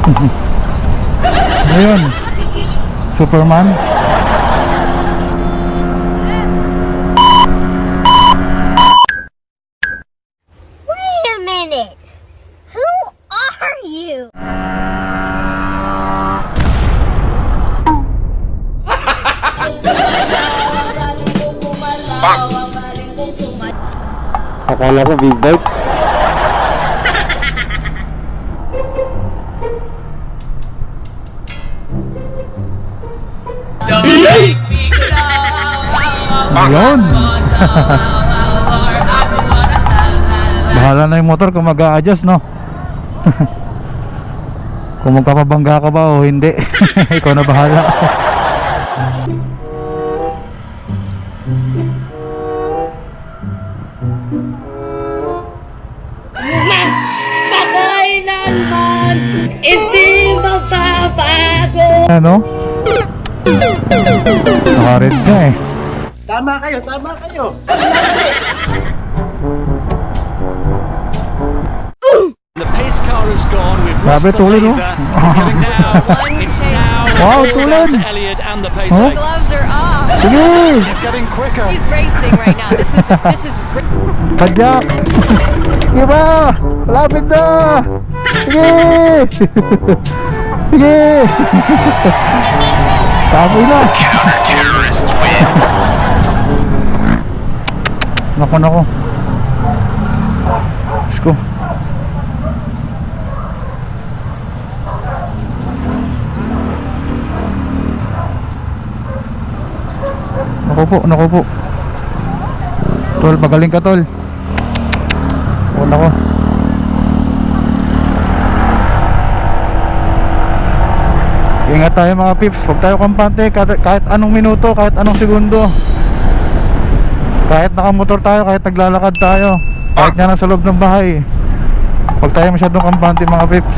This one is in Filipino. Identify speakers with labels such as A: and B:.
A: Ayun, Superman.
B: Wait a minute. Who are you?
A: Akala ko big bike. Ayun. Bahala na yung motor kung mag-a-adjust, no? Kung magpapabangga ka ba o hindi. Ikaw na bahala.
C: Kailanman hindi mababago.
A: Ano? Nakared ka eh.
D: Tama kayo, tama kayo.
E: The pace car has gone. We've
A: Grabe,
E: lost the
A: tulad, no?
E: laser. It's heading now. It's now.
A: Wow,
E: all
A: tulad.
E: down to Elliot and the pace
A: Huh?
E: car.
C: Gloves are off.
A: Sige!
E: He's getting quicker.
C: He's racing right now. This is
A: Padyak! Sige ba? Lapit na! Sige! Sige! Tapoy na!
E: Counter-terrorists win.
A: Naku. Diyos ko. Naku po. Tol, magaling ka, tol. Nako. Ingat tayo mga peeps. Huwag tayo kampante kahit anong minuto, kahit anong segundo. Kahit nakamotor tayo, kahit naglalakad tayo, kahit nga nasa loob ng bahay. Huwag tayo masyadong kampante mga peeps.